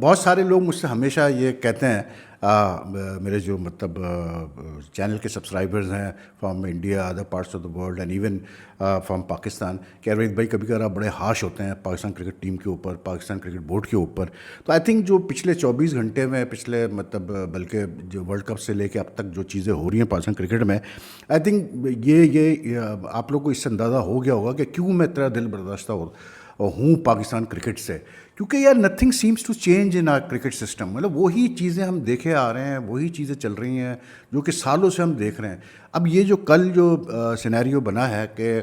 بہت سارے لوگ مجھ سے ہمیشہ یہ کہتے ہیں میرے جو مطلب چینل کے سبسکرائبرز ہیں from India other parts of the world and even from Pakistan کہ ارے بھائی کبھی کبھار آپ بڑے ہارش ہوتے ہیں پاکستان کرکٹ ٹیم کے اوپر، پاکستان کرکٹ بورڈ کے اوپر. تو آئی تھنک جو پچھلے 24 گھنٹے میں پچھلے مطلب بلکہ جو ورلڈ کپ سے لے کے اب تک جو چیزیں ہو رہی ہیں پاکستان کرکٹ میں، آئی تھنک یہ آپ لوگوں کو اس سے اندازہ ہو گیا ہوگا کہ کیوں میں اتنا دل برداشتہ ہوں پاکستان کرکٹ سے. کیونکہ یار nothing seems to change in our cricket system. مطلب وہی چیزیں ہم دیکھے آ رہے ہیں، وہی چیزیں چل رہی ہیں جو کہ سالوں سے ہم دیکھ رہے ہیں. اب یہ جو کل جو سینیریو بنا ہے کہ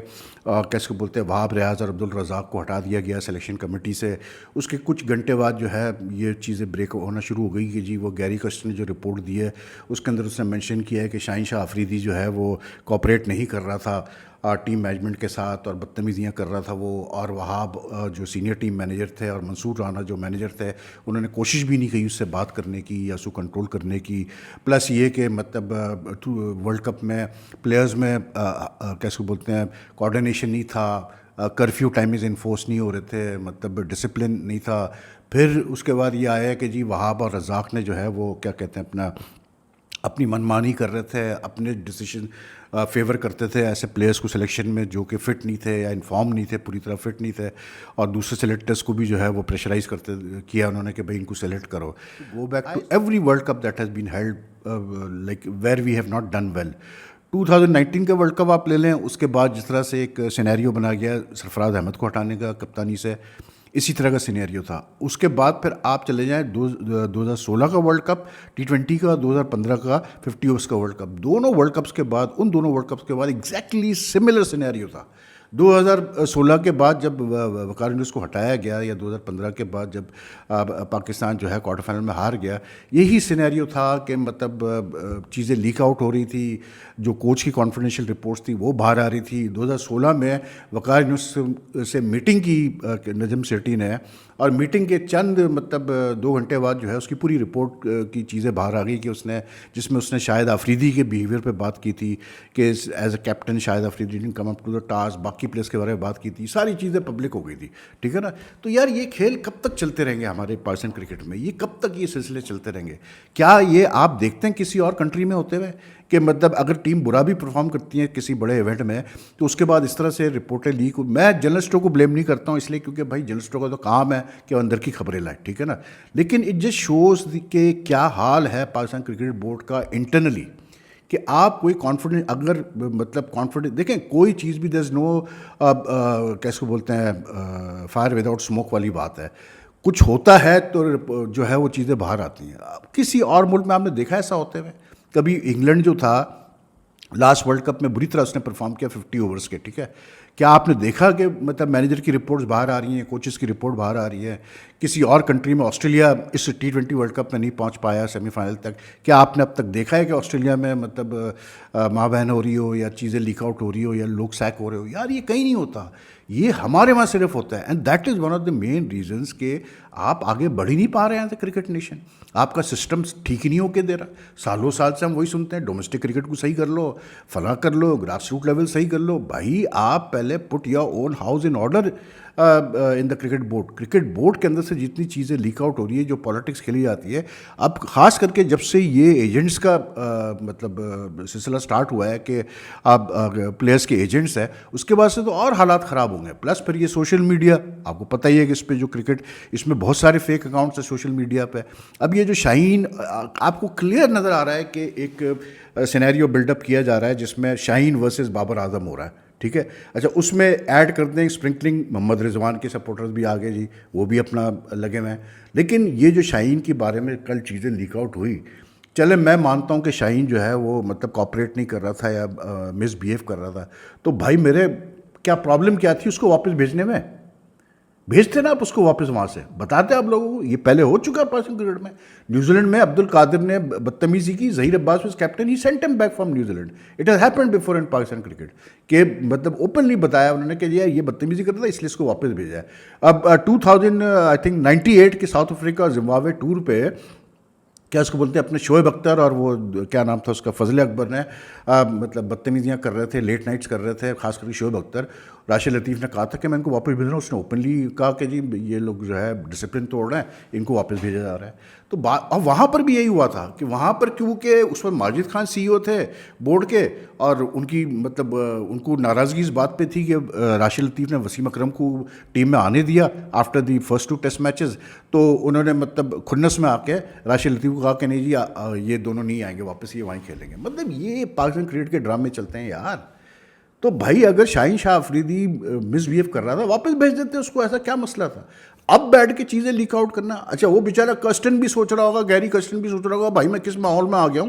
کیسے کو بولتے ہیں وہاب ریاض اور عبدالرزاق کو ہٹا دیا گیا سلیکشن کمیٹی سے، اس کے کچھ گھنٹے بعد جو ہے یہ چیزیں بریک ہونا شروع ہو گئی کہ جی وہ گیری کسٹ نے جو رپورٹ دی ہے اس کے اندر اس نے مینشن کیا ہے کہ شاہین شاہ آفریدی جو ہے وہ کوآپریٹ نہیں کر رہا تھا ٹیم مینجمنٹ کے ساتھ اور بدتمیزیاں کر رہا تھا وہ. اور وہاب جو سینئر ٹیم مینیجر تھے اور منصور رانا جو مینیجر تھے انہوں نے کوشش بھی نہیں کی اس سے بات کرنے کی یا اس کو کنٹرول کرنے کی. پلس یہ کہ مطلب ورلڈ کپ میں پلیئرز میں کیسے بولتے ہیں کوآرڈینیشن نہیں تھا، کرفیو ٹائمز انفورس نہیں ہو رہے تھے، مطلب ڈسپلن نہیں تھا. پھر اس کے بعد یہ آیا کہ جی وہاب اور رزاق نے جو ہے وہ کیا کہتے ہیں اپنی منمانی کر رہے تھے، اپنے ڈیسیشن فیور کرتے تھے ایسے پلیئرس کو سلیکشن میں جو کہ فٹ نہیں تھے یا انفارم نہیں تھے، پوری طرح فٹ نہیں تھے. اور دوسرے سلیکٹرس کو بھی جو ہے وہ پریشرائز کیا انہوں نے کہ بھائی ان کو سلیکٹ کرو. Go back to every world cup that has been held like where we have not done well. 2019 کا ورلڈ کپ آپ لے لیں، اس کے بعد جس طرح سے ایک سینیریو بنا گیا سرفراز احمد کو ہٹانے کا کپتانی سے، اسی طرح کا سینیریو تھا. اس کے بعد پھر آپ چلے جائیں 2016 کا ورلڈ کپ T20 کا، 2015 کا 50 اوورس کا ورلڈ کپ. دونوں ورلڈ کپس کے بعد ان دونوں ورلڈ کپس کے بعد ایگزیکٹلی سملر سینیریو تھا. 2016 کے بعد جب وقار یونس کو ہٹایا گیا یا 2015 کے بعد جب پاکستان جو ہے کوارٹر فائنل میں ہار گیا، یہی سینیریو تھا کہ مطلب چیزیں لیک آؤٹ ہو رہی تھی، جو کوچ کی کانفیڈینشیل رپورٹس تھی وہ باہر آ رہی تھی. 2016 میں وقار یونس سے میٹنگ کی نجم سیٹھی نے، اور میٹنگ کے چند مطلب 2 گھنٹے بعد جو ہے اس کی پوری رپورٹ کی چیزیں باہر آ گئی کہ جس میں اس نے شاہد آفریدی کے بیہیویئر پہ بات کی تھی کہ as a captain Shahid Afridi didn't come up to the task, باقی پلیئرس کے بارے میں بات کی تھی. ساری چیزیں پبلک ہو گئی تھی، ٹھیک ہے نا. تو یار یہ کھیل کب تک چلتے رہیں گے ہمارے پاکستان کرکٹ میں؟ یہ کب تک یہ سلسلے چلتے رہیں گے؟ کیا یہ آپ دیکھتے ہیں کسی اور کنٹری میں ہوتے ہوئے کہ مطلب اگر ٹیم برا بھی پرفارم کرتی ہے کسی بڑے ایونٹ میں تو اس کے بعد اس طرح سے رپورٹیں لیک میں جرنلسٹوں کو بلیم نہیں کرتا ہوں اس لیے کیونکہ بھائی جرنلسٹوں کا تو کام ہے کہ وہ اندر کی خبریں لائیں، ٹھیک ہے نا. لیکن اٹ جسٹ شوز کہ کیا حال ہے پاکستان کرکٹ بورڈ کا انٹرنلی، کہ آپ کوئی کانفیڈنٹ اگر مطلب کانفیڈنٹ دیکھیں کوئی چیز بھی دیر از نو کیسے کو بولتے ہیں فائر وداؤٹ اسموک والی بات ہے. کچھ ہوتا ہے تو جو ہے وہ چیزیں باہر آتی ہیں. کسی اور ملک میں آپ نے دیکھا ایسا ہوتے ہوئے؟ کبھی انگلینڈ جو تھا لاسٹ ورلڈ کپ میں بری طرح اس نے پرفارم کیا 50 اوورس کے، ٹھیک ہے. کیا آپ نے دیکھا کہ مطلب مینیجر کی رپورٹس باہر آ رہی ہیں، کوچز کی رپورٹ باہر آ رہی ہے؟ کسی اور کنٹری میں آسٹریلیا اس T20 ورلڈ کپ میں نہیں پہنچ پایا سیمی فائنل تک، کیا آپ نے اب تک دیکھا ہے کہ آسٹریلیا میں مطلب ماں بہن ہو رہی ہو یا چیزیں لیک آؤٹ ہو رہی ہو یا لوگ سیک ہو رہے ہو؟ یار یہ کہیں نہیں ہوتا، یہ ہمارے وہاں صرف ہوتا ہے. And that is one of the main reasons کہ آپ آگے بڑھ ہی نہیں پا رہے ہیں ایز اے کرکٹ نیشن. آپ کا سسٹم ٹھیک ہی نہیں ہو کے دے رہا. سالوں سال سے ہم وہی سنتے ہیں ڈومیسٹک کرکٹ کو صحیح کر لو، فلاں کر لو، گراس روٹ لیول صحیح کر لو. بھائی آپ پہلے put your own house in order in the cricket board. Cricket board کے اندر سے جتنی چیزیں لیک آؤٹ ہو رہی ہے، جو پالیٹکس کھیلی جاتی ہے اب خاص کر کے جب سے یہ ایجنٹس کا مطلب سلسلہ سٹارٹ ہوا ہے کہ آپ پلیئرس کے ایجنٹس ہیں، اس کے بعد سے تو اور حالات خراب ہوں گے. پلس پھر یہ سوشل میڈیا آپ کو پتہ ہی ہے کہ اس پہ جو کرکٹ اس میں بہت سارے فیک اکاؤنٹس ہیں سوشل میڈیا پہ. اب یہ جو شاہین آپ کو کلیئر نظر آ رہا ہے کہ ایک سینیریو بلڈ اپ کیا جا رہا ہے جس میں شاہین ورسز بابر اعظم ہو رہا ہے، ٹھیک ہے. اچھا اس میں ایڈ کر دیں اسپرنکلنگ محمد رضوان کے سپورٹرز بھی آگے جی، وہ بھی اپنا لگے ہوئے ہیں. لیکن یہ جو شاہین کے بارے میں کل چیزیں لیک آؤٹ ہوئی، چلے میں مانتا ہوں کہ شاہین جو ہے وہ مطلب کوآپریٹ نہیں کر رہا تھا یا مس بیہیو کر رہا تھا، تو بھائی میرے کیا پرابلم کیا تھی اس کو واپس بھیجنے میں؟ بھیجتے نا آپ اس کو واپس وہاں سے، بتاتے آپ لوگوں کو. یہ پہلے ہو چکا ہے پاکستان کرکٹ میں. نیوزی لینڈ میں عبد القادر نے بدتمیزی کی، Zaheer Abbas was captain, he sent them back from New Zealand. It has happened before in Pakistan cricket کہ مطلب اوپنلی بتایا انہوں نے کہ یہ بدتمیزی کرتا تھا اس لیے اس کو واپس بھیجا ہے. اب 2000 آئی تھنک 98 کے ساؤتھ افریقہ زمبابوے ٹور پہ کیا اس کو بولتے ہیں اپنے شعیب اختر اور وہ کیا نام تھا اس کا فضل اکبر نے مطلب بدتمیزیاں کر رہے تھے، لیٹ نائٹس کر رہے تھے، خاص کر کے شعیب اختر. راشد لطیف نے کہا تھا کہ میں ان کو واپس بھیج رہا ہوں. اس نے اوپنلی کہا کہ جی یہ لوگ جو ہے ڈسپلن توڑ رہے ہیں، ان کو واپس بھیجا جا رہا ہے. تو اب وہاں پر بھی یہی ہوا تھا کہ وہاں پر کیونکہ اس وقت ماجد خان سی ای او تھے بورڈ کے، اور ان کی مطلب ان کو ناراضگی اس بات پہ تھی کہ راشد لطیف نے وسیم اکرم کو ٹیم میں آنے دیا after the first 2 test matches. تو انہوں نے مطلب کھنس میں آ کے راشد لطیف کو کہا کہ نہیں جی یہ دونوں نہیں آئیں گے واپس، یہ وہیں کھیلیں گے. مطلب یہ پاکستان کرکٹ کے ڈرامے چلتے ہیں یار. تو بھائی اگر شاہین شاہ افریدی مس بہیو کر رہا تھا واپس بھیج دیتے اس کو، ایسا کیا مسئلہ تھا؟ اب بیٹھ کے چیزیں لیک آؤٹ کرنا. اچھا وہ بیچارہ کسٹن بھی سوچ رہا ہوگا، گیری کسٹن بھی سوچ رہا ہوگا بھائی میں کس ماحول میں آ گیا ہوں.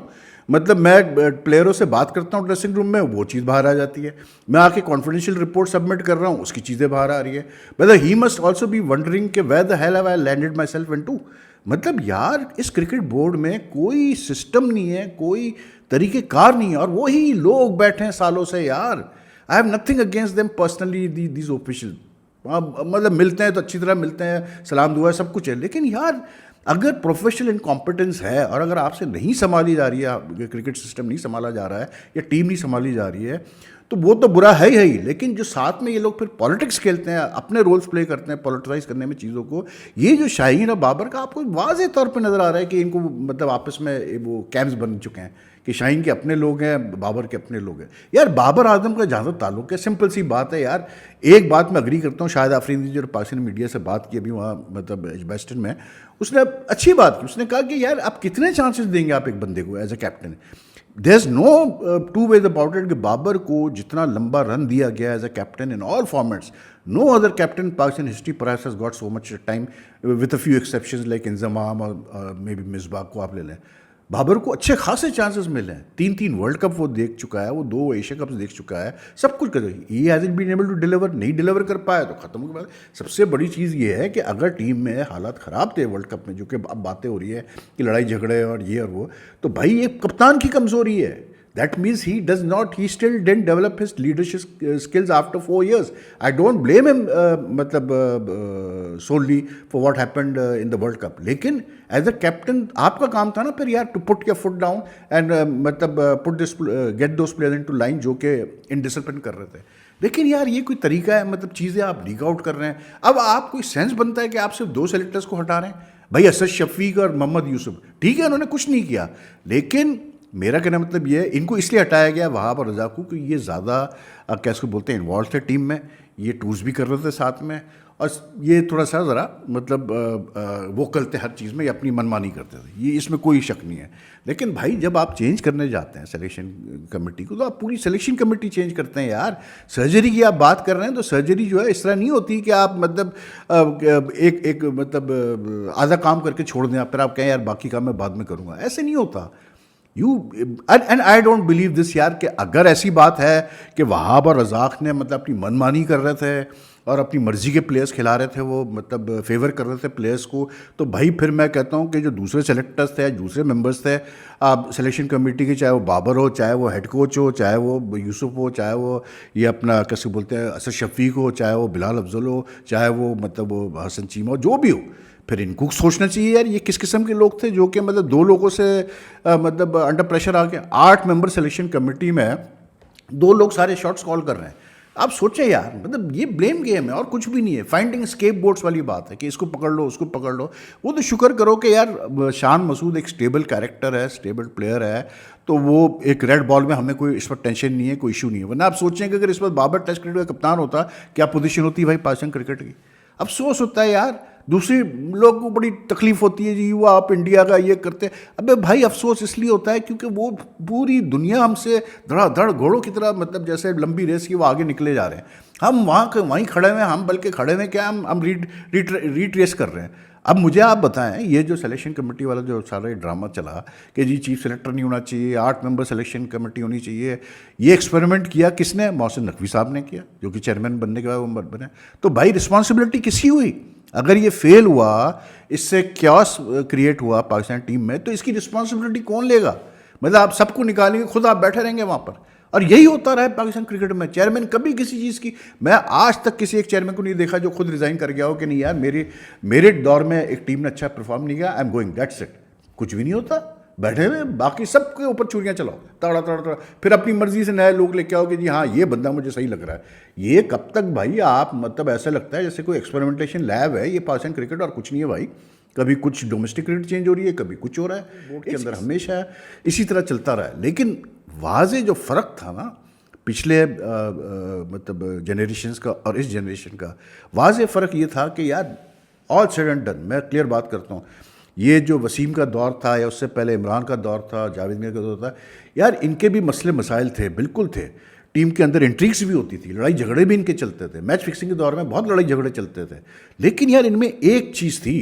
مطلب میں پلیئروں سے بات کرتا ہوں ڈریسنگ روم میں، وہ چیز باہر آ جاتی ہے. میں آ کے کانفیڈینشیل رپورٹ سبمٹ کر رہا ہوں، اس کی چیزیں باہر آ رہی ہے. مطلب he must also be wondering کہ where the hell have I landed myself into. مطلب یار اس کرکٹ بورڈ میں کوئی سسٹم نہیں ہے، کوئی طریقہ کار نہیں ہے، اور وہی لوگ بیٹھے ہیں سالوں سے یار. I have nothing against them personally these official. مطلب ملتے ہیں تو اچھی طرح ملتے ہیں، سلام دعا سب کچھ ہے، لیکن یار اگر پروفیشنل انکمپیٹنس ہے اور اگر آپ سے نہیں سنبھالی جا رہی ہے، کرکٹ سسٹم نہیں سنبھالا جا رہا ہے یا ٹیم نہیں سنبھالی جا رہی ہے، تو وہ تو برا ہے ہی. لیکن جو ساتھ میں یہ لوگ پھر پالیٹکس کھیلتے ہیں، اپنے رولز پلے کرتے ہیں پولیٹیسائز کرنے میں چیزوں کو. یہ جو شاہین اور بابر کا آپ کو واضح طور پہ نظر آ رہا ہے کہ ان کو مطلب آپس میں وہ کیمپس بن چکے ہیں کہ شاہین کے اپنے لوگ ہیں، بابر کے اپنے لوگ ہیں. یار بابر اعظم کا جہاں تک تعلق ہے، سمپل سی بات ہے یار. ایک بات میں اگری کرتا ہوں، شاہد آفریدی جو پاکستانی میڈیا سے بات کی ابھی وہاں مطلب ایجباسٹن میں، اس نے اچھی بات کی. اس نے کہا کہ یار آپ کتنے چانسز دیں گے آپ ایک بندے کو as a captain. There is no two ways about it کہ بابر کو جتنا لمبا رن دیا گیا as a captain in all formats, no other captain Pakistan history perhaps has got so much time with a few exceptions like Inzamam اور may be Misbah کو آپ لے لیں. بابر کو اچھے خاصے چانسز ملے ہیں، 3 ورلڈ کپ وہ دیکھ چکا ہے، وہ 2 ایشیا کپس دیکھ چکا ہے، سب کچھ کر رہی ہے. He hasn't been able to deliver, نہیں ڈیلیور کر پایا تو ختم ہو گیا. سب سے بڑی چیز یہ ہے کہ اگر ٹیم میں حالات خراب تھے ورلڈ کپ میں، جو کہ اب باتیں ہو رہی ہے کہ لڑائی جھگڑے اور یہ اور وہ، تو بھائی یہ کپتان کی کمزوری ہے. That means he still didn't develop his leadership skills after 4 years. I don't blame him solely for what happened in the World Cup. لیکن as a captain آپ کا کام تھا نا پھر یار to put your foot down and مطلب get those players into line جو کہ indiscipline کر رہے تھے. لیکن یار یہ کوئی طریقہ ہے، مطلب چیزیں آپ لیک آؤٹ کر رہے ہیں. اب آپ کوئی سینس بنتا ہے کہ آپ صرف 2 سلیکٹرز کو ہٹا رہے ہیں. بھائی اسد شفیق اور محمد یوسف ٹھیک ہے انہوں نے کچھ نہیں کیا، لیکن میرا کہنا مطلب یہ ان کو اس لیے ہٹایا گیا وہاب اور رضا کو کہ یہ زیادہ کیا اس کو بولتے ہیں انوالو تھے ٹیم میں، یہ ٹورس بھی کر رہے تھے ساتھ میں، اور یہ تھوڑا سا ذرا مطلب ووکل تھے ہر چیز میں، یہ اپنی من مانی کرتے تھے، یہ اس میں کوئی شک نہیں ہے. لیکن بھائی جب آپ چینج کرنے جاتے ہیں سلیکشن کمیٹی کو تو آپ پوری سلیکشن کمیٹی چینج کرتے ہیں یار. سرجری کی آپ بات کر رہے ہیں تو سرجری جو ہے اس طرح نہیں ہوتی کہ آپ مطلب ایک مطلب آدھا کام کر کے چھوڑ دیں پھر آپ کہیں یار باقی کام میں بعد میں کروں گا. ایسے نہیں ہوتا. And I don't believe this یار کہ اگر ایسی بات ہے کہ وہاب اور رزاق نے مطلب اپنی من مانی کر رہے تھے اور اپنی مرضی کے پلیئرس کھلا رہے تھے، وہ مطلب فیور کر رہے تھے پلیئرس کو، تو بھائی پھر میں کہتا ہوں کہ جو دوسرے سلیکٹرس تھے، دوسرے ممبرس تھے سلیکشن کمیٹی کے، چاہے وہ بابر ہو، چاہے وہ ہیڈ کوچ ہو، چاہے وہ یوسف ہو، چاہے وہ یہ اپنا کیسے بولتے ہیں اسد شفیق ہو، چاہے وہ بلال افضل ہو، چاہے وہ مطلب وہ حسن چیمہ ہو، جو بھی ہو، پھر ان کو سوچنا چاہیے یار یہ کس قسم کے لوگ تھے جو کہ مطلب 2 لوگوں سے مطلب انڈر پریشر آ کے 8 ممبر سلیکشن کمیٹی میں 2 لوگ سارے شاٹس کال کر رہے ہیں. آپ سوچیں یار مطلب یہ بلیم گیم ہے اور کچھ بھی نہیں ہے. فائنڈنگ اسکیپ بورڈس والی بات ہے کہ اس کو پکڑ لو اس کو پکڑ لو. وہ تو شکر کرو کہ یار شان مسعود ایک اسٹیبل کیریکٹر ہے، اسٹیبل پلیئر ہے، تو وہ ایک ریڈ بال میں ہمیں کوئی اس وقت ٹینشن نہیں ہے، کوئی ایشو نہیں ہے. ورنہ آپ سوچیں کہ اگر اس وقت بابر ٹیسٹ کرکٹ کا کپتان ہوتا کیا پوزیشن ہوتی بھائی پاکستان کرکٹ کی. افسوس ہوتا ہے یار، دوسری لوگ کو بڑی تکلیف ہوتی ہے جی وہ آپ انڈیا کا یہ کرتے. ابے بھائی افسوس اس لیے ہوتا ہے کیونکہ وہ پوری دنیا ہم سے دھڑا دھڑ گھوڑوں کی طرح مطلب جیسے لمبی ریس کی وہ آگے نکلے جا رہے ہیں. ہم وہیں کھڑے ہوئے ہیں، ہم بلکہ کھڑے ہوئے کیا ہم ریٹریس کر رہے ہیں. اب مجھے آپ بتائیں یہ جو سلیکشن کمیٹی والا جو سارا ڈرامہ چلا کہ جی چیف سلیکٹر نہیں ہونا چاہیے، 8 ممبر سلیکشن کمیٹی ہونی چاہیے، یہ ایکسپیریمنٹ کیا کس نے؟ محسن نقوی صاحب نے کیا جو کہ چیئرمین بننے کے بعد وہ بنے. تو بھائی رسپانسبلٹی کس کی ہوئی؟ اگر یہ فیل ہوا، اس سے کیوس کریٹ ہوا پاکستان ٹیم میں، تو اس کی رسپانسبلٹی کون لے گا؟ مطلب آپ سب کو نکالیں گے، خود آپ بیٹھے رہیں گے وہاں پر. اور یہی ہوتا رہا ہے پاکستان کرکٹ میں. چیئرمین کبھی کسی چیز کی، میں آج تک کسی ایک چیئرمین کو نہیں دیکھا جو خود ریزائن کر گیا ہو کہ نہیں یار میرے دور میں ایک ٹیم نے اچھا پرفارم نہیں کیا، I am going, that's it. کچھ بھی نہیں ہوتا, بیٹھے ہوئے باقی سب کے اوپر چوریاں چلاؤ, تڑا تڑا تڑا, پھر اپنی مرضی سے نئے لوگ لے کے آؤ کہ جی ہاں یہ بندہ مجھے صحیح لگ رہا ہے. یہ کب تک بھائی آپ, مطلب ایسا لگتا ہے جیسے کوئی ایکسپیریمنٹیشن لیب ہے یہ پاکستان کرکٹ, اور کچھ نہیں ہے بھائی. کبھی کچھ ڈومیسٹک کرکٹ چینج ہو رہی ہے, کبھی کچھ ہو رہا ہے, بورڈ کے اندر ہمیشہ اسی طرح چلتا رہا ہے. لیکن واضح جو فرق تھا نا پچھلے مطلب جنریشنز کا اور اس جنریشن کا, واضح فرق یہ تھا کہ یار آل سیڈ اینڈ ڈن, میں کلیئر بات کرتا ہوں, یہ جو وسیم کا دور تھا یا اس سے پہلے عمران کا دور تھا, جاوید میر کا دور تھا, یار ان کے بھی مسئلے مسائل تھے, بالکل تھے. ٹیم کے اندر انٹریگس بھی ہوتی تھی, لڑائی جھگڑے بھی ان کے چلتے تھے, میچ فکسنگ کے دور میں بہت لڑائی جھگڑے چلتے تھے. لیکن یار ان میں ایک چیز تھی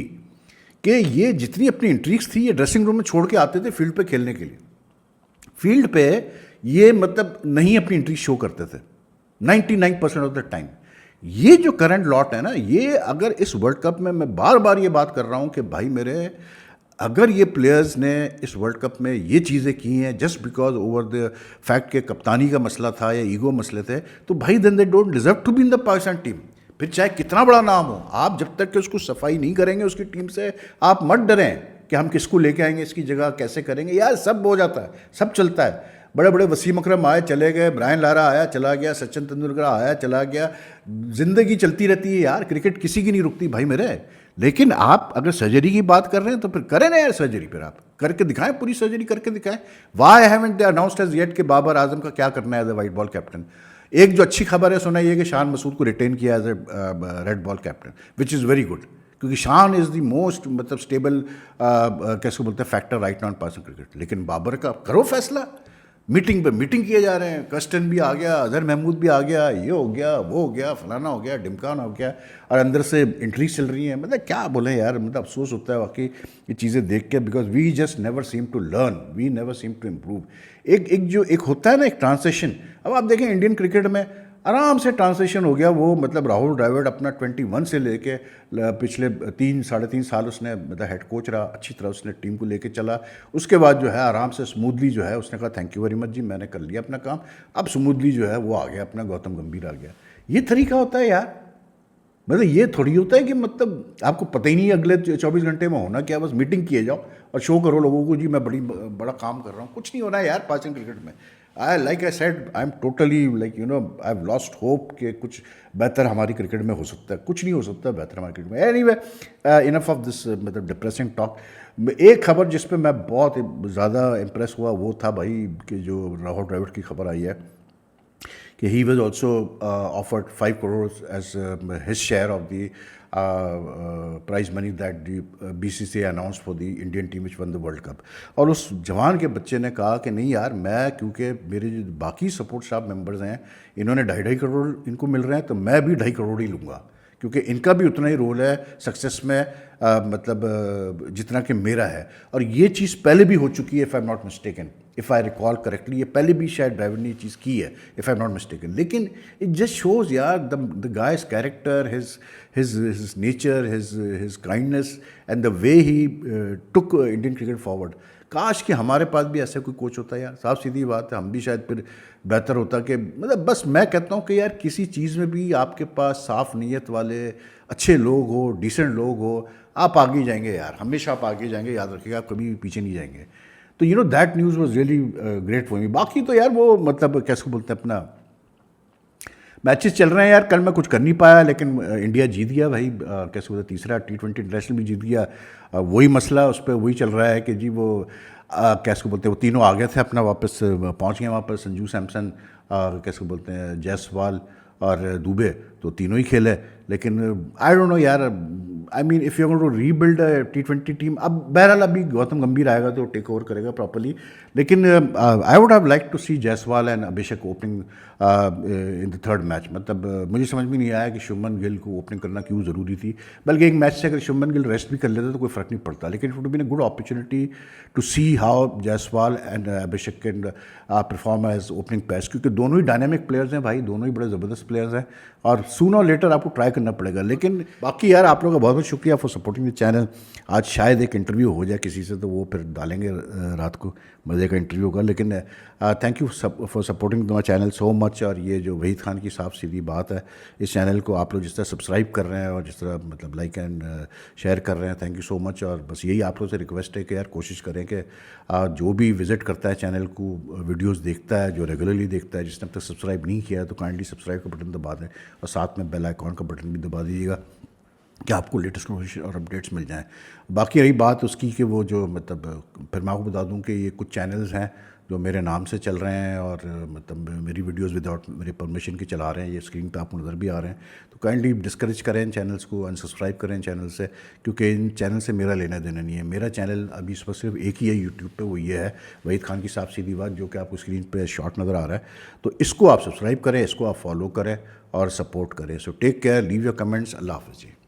کہ یہ جتنی اپنی انٹریگس تھی یہ ڈریسنگ روم میں چھوڑ کے آتے تھے فیلڈ پہ کھیلنے کے لیے. فیلڈ پہ یہ مطلب نہیں اپنی انٹریگس شو کرتے تھے 99% آف دا ٹائم. یہ جو کرنٹ لاٹ ہے نا, یہ اگر اس ورلڈ کپ میں بار بار یہ بات کر رہا ہوں کہ بھائی میرے, اگر یہ پلیئرز نے اس ورلڈ کپ میں یہ چیزیں کی ہیں just because over the fact کہ کپتانی کا مسئلہ تھا یا ایگو مسئلے تھے, تو بھائی then they don't deserve to be in the Pakistan team. پھر چاہے کتنا بڑا نام ہو, آپ جب تک کہ اس کو صفائی نہیں کریں گے اس کی ٹیم سے, آپ مت ڈریں کہ ہم کس کو لے کے آئیں گے اس کی جگہ, کیسے کریں گے. یار سب ہو جاتا ہے, سب چلتا ہے. بڑے بڑے وسیم اکرم آئے چلے گئے, برائن لارا آیا چلا گیا, سچن تندولکر آیا چلا گیا, زندگی چلتی رہتی ہے یار, کرکٹ کسی کی نہیں رکتی بھائی میرے. لیکن آپ اگر سرجری کی بات کر رہے ہیں تو پھر کریں نا یار سرجری, پھر آپ کر کے دکھائیں, پوری سرجری کر کے دکھائیں. وائی ہیونٹ دے اناؤنسڈ ایز یٹ کہ بابر اعظم کا کیا کرنا ہے as a white ball captain. ایک جو اچھی خبر ہے سنا یہ کہ شان مسعود کو ریٹین کیا as a red ball captain, which is very good, کیونکہ شان از دی موسٹ مطلب اسٹیبل کیسے بولتے ہیں factor right now in Pakistan cricket. لیکن بابر کا کرو فیصلہ, میٹنگ پہ میٹنگ کیے جا رہے ہیں, کسٹن بھی آ گیا, اظہر محمود بھی آ گیا, یہ ہو گیا وہ ہو گیا, فلانا ہو گیا, ڈمکانا ہو گیا, اور اندر سے انٹریز چل رہی ہیں. مطلب کیا بولیں یار, مطلب افسوس ہوتا ہے واقعی یہ چیزیں دیکھ کے, because we just never seem to learn, we never seem to improve. ایک ہوتا ہے نا ایک ٹرانسلیشن. اب آپ دیکھیں انڈین کرکٹ میں آرام سے ٹرانسلیشن ہو گیا, وہ مطلب راہل ڈراوڈ اپنا 21 سے لے کے پچھلے 3-3.5 سال اس نے مطلب ہیڈ کوچ رہا, اچھی طرح اس نے ٹیم کو لے کے چلا. اس کے بعد جو ہے آرام سے اسموتھلی جو ہے اس نے کہا تھینک یو ویری مچ جی, میں نے کر لیا اپنا کام. اب اسموتھلی جو ہے وہ آ گیا اپنا, گوتم گمبھیر آ گیا. یہ طریقہ ہوتا ہے یار, مطلب یہ تھوڑی ہوتا ہے کہ مطلب آپ کو پتہ ہی نہیں اگلے 24 گھنٹے میں ہونا کیا, بس میٹنگ کیے جاؤ اور شو کرو لوگوں کو جی میں بڑا کام کر رہا ہوں. کچھ نہیں ہونا ہے یار پاکستان کرکٹ میں. like I said, I'm totally like I've lost hope کہ کچھ بہتر ہماری کرکٹ میں ہو سکتا ہے. کچھ نہیں ہو سکتا بہتر ہماری کرکٹ میں. anyway, enough of this مطلب ڈپریسنگ ٹاک. ایک خبر جس پہ میں بہت زیادہ امپریس ہوا وہ تھا بھائی کہ جو راہل ڈراوڈ کی خبر آئی ہے کہ he was also offered 5 crores as his share of the prize money that the BCCI announced for the Indian team which won the World Cup. اور اس جوان کے بچے نے کہا کہ نہیں یار میں, کیونکہ میرے جو باقی سپورٹ اسٹاف ممبرز ہیں انہوں نے 2.5 کروڑ ان کو مل رہے ہیں, تو میں بھی 2.5 کروڑ ہی لوں گا, کیونکہ ان کا بھی اتنا ہی رول ہے سکسیس میں مطلب جتنا کہ میرا ہے. اور یہ چیز پہلے بھی ہو چکی ہے, if I'm not mistaken, if I recall correctly, یہ پہلے بھی شاید ڈرائیور نے یہ چیز کی ہے if I'm not mistaken. لیکن it just shows یار the guy's character, his nature, his kindness and the way he took Indian cricket forward. کاش کہ ہمارے پاس بھی ایسا کوئی کوچ ہوتا ہے یار, صاف سیدھی بات ہے, ہم بھی شاید پھر بہتر ہوتا. کہ مطلب بس میں کہتا ہوں کہ یار کسی چیز میں بھی آپ کے پاس صاف نیت والے اچھے لوگ ہو, ڈیسنٹ لوگ ہو, آپ آگے جائیں گے یار, ہمیشہ آپ آگے جائیں گے, یاد رکھیے گا, آپ کبھی بھی پیچھے نہیں جائیں گے. تو that news was really great for me. باقی تو یار وہ مطلب کیسے بولتے ہیں اپنا میچز چل رہے ہیں یار. کل میں کچھ کر نہیں پایا لیکن انڈیا جیت گیا بھائی, کیسے بولتے تیسرا T20 انٹرنیشنل بھی جیت گیا. وہی مسئلہ اس پہ وہی چل رہا ہے کہ جی وہ کیسے بولتے ہیں وہ تینوں آ گئے تھے اپنا, واپس پہنچ گئے وہاں پر. سنجو سیمسن, کیسے بولتے ہیں جیسوال اور دوبے, تو تینوں ہی کھیلے. لیکن آئی ڈونٹ نو یار, I mean if you going to rebuild T20 team, اب بہرحال ابھی گوتم گمبھیر آئے گا تو ٹیک اوور کرے گا پراپرلی. لیکن I would have like to see Jaiswal and Abhishek opening in the third match. مطلب مجھے سمجھ میں نہیں آیا کہ شبمن گل کو اوپننگ کرنا کیوں ضروری تھی, بلکہ ایک میچ سے اگر شبمن گل ریسٹ بھی کر لیتے تو کوئی فرق نہیں پڑتا. لیکن it would been a good opportunity to see how Jaiswal and Abhishek can perform as opening pace, کیونکہ دونوں ہی ڈائنامک پلیئرز ہیں بھائی, دونوں ہی بڑے زبردست پلیئرز ہیں. اور سونر اور لیٹر آپ کو ٹرائی کرنا پڑے گا. لیکن باقی یار آپ لوگوں کا بہت بہت شکریہ فار سپورٹنگ دی چینل. آج شاید ایک انٹرویو ہو جائے کسی سے تو وہ پھر ڈالیں گے رات کو, مزے کا انٹرویو ہوگا. لیکن thank you for supporting my channel so much. اور یہ جو وحید خان کی صاف سیدھی بات ہے, اس چینل کو آپ لوگ جس طرح سبسکرائب کر رہے ہیں اور جس طرح مطلب لائک اینڈ شیئر کر رہے ہیں, تھینک یو سو مچ. اور بس یہی آپ لوگ سے ریکویسٹ ہے کہ یار کوشش کریں کہ جو بھی وزٹ کرتا ہے چینل کو, ویڈیوز دیکھتا ہے, جو ریگولرلی دیکھتا ہے, جس نے اب تک سبسکرائب نہیں کیا ہے تو کائنڈلی سبسکرائب کا بٹن دبا دیں, اور ساتھ میں بیل آئیکن کا بٹن بھی دبا دیجیے گا کہ آپ کو لیٹسٹ نوٹیفیکیشن اور اپڈیٹس مل جائیں. باقی رہی بات اس کی کہ وہ جو مطلب پھر میں آپ کو بتا دوں کہ یہ کچھ چینلز ہیں جو میرے نام سے چل رہے ہیں اور مطلب میری ویڈیوز وداؤٹ میری پرمیشن کے چلا رہے ہیں, یہ اسکرین پہ آپ کو نظر بھی آ رہے ہیں. تو کائنڈلی ڈسکریج کریں ان چینلز کو, انسبسکرائب کریں ان چینل سے, کیونکہ ان چینل سے میرا لینا دینا نہیں ہے. میرا چینل ابھی اس وقت صرف ایک ہی ہے یوٹیوب پہ, وہ یہ ہے وحید خان کی صاف سیدھی بات, جو کہ آپ کو اسکرین پہ شارٹ نظر آ رہا ہے. تو اس کو آپ سبسکرائب کریں, اس کو آپ فالو کریں اور سپورٹ کریں. So take care, leave your comments. اللہ حافظ جی.